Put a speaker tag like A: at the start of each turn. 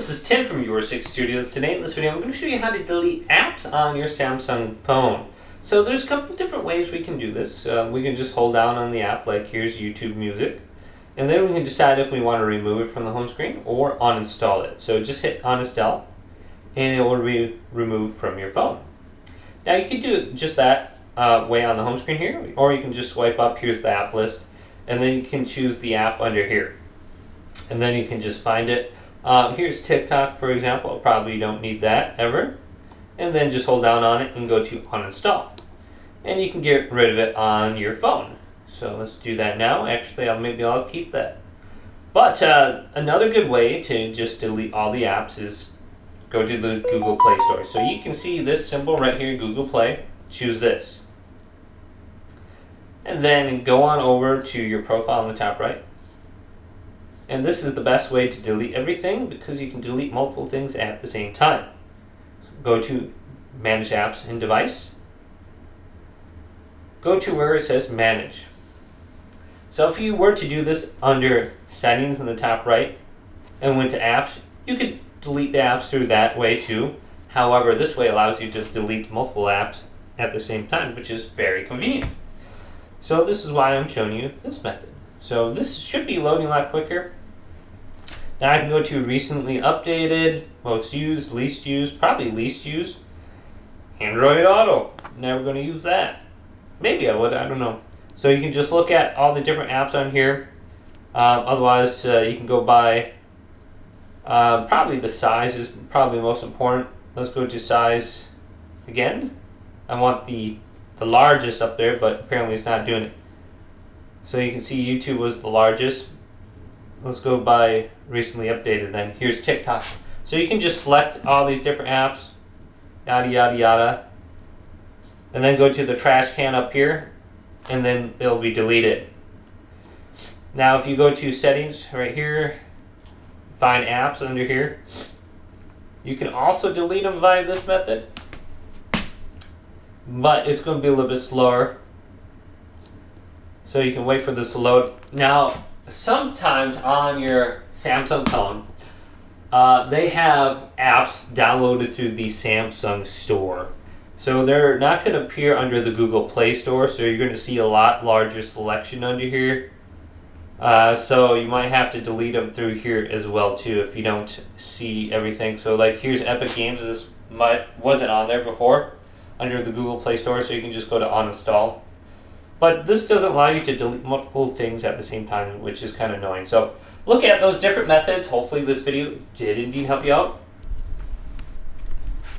A: this is Tim from Your 6 Studios. Today in this video I'm going to show you how to delete apps on your Samsung phone. So there's a couple different ways we can do this. We can just hold down on the app, like here's YouTube Music, and then we can decide if we want to remove it from the home screen or uninstall it. So just hit uninstall and it will be removed from your phone. Now you can do it just that way on the home screen here, or you can just swipe up, here's the app list, and then you can choose the app under here. And then you can just find it. Here's TikTok, for example. Probably don't need that ever. And then just hold down on it and go to uninstall. And you can get rid of it on your phone. So let's do that now. Actually, maybe I'll keep that. But another good way to just delete all the apps is go to the Google Play Store. So you can see this symbol right here, Google Play. Choose this. And then go on over to your profile on the top right. And this is the best way to delete everything because you can delete multiple things at the same time. Go to Manage Apps and Device. Go to where it says Manage. So if you were to do this under Settings in the top right and went to Apps, you could delete the apps through that way too. However, this way allows you to delete multiple apps at the same time, which is very convenient. So this is why I'm showing you this method. So this should be loading a lot quicker. Now I can go to recently updated, most used, least used, probably least used. Android Auto, never going to use that. Maybe I would, I don't know. So you can just look at all the different apps on here. Otherwise you can go by, probably the size is probably the most important. Let's go to size again. I want the largest up there, but apparently it's not doing it. So you can see YouTube was the largest. Let's go by recently updated then. Here's TikTok. So you can just select all these different apps, yada yada yada, and then go to the trash can up here, and then it'll be deleted. Now if you go to settings right here, find apps under here, you can also delete them via this method, but it's going to be a little bit slower. So you can wait for this to load. Now, sometimes on your Samsung phone, they have apps downloaded through the Samsung store. So they're not going to appear under the Google Play Store, so you're going to see a lot larger selection under here. So you might have to delete them through here as well too if you don't see everything. So like here's Epic Games. This wasn't on there before under the Google Play Store, so you can just go to uninstall. But this doesn't allow you to delete multiple things at the same time, which is kind of annoying. So look at those different methods. Hopefully this video did indeed help you out.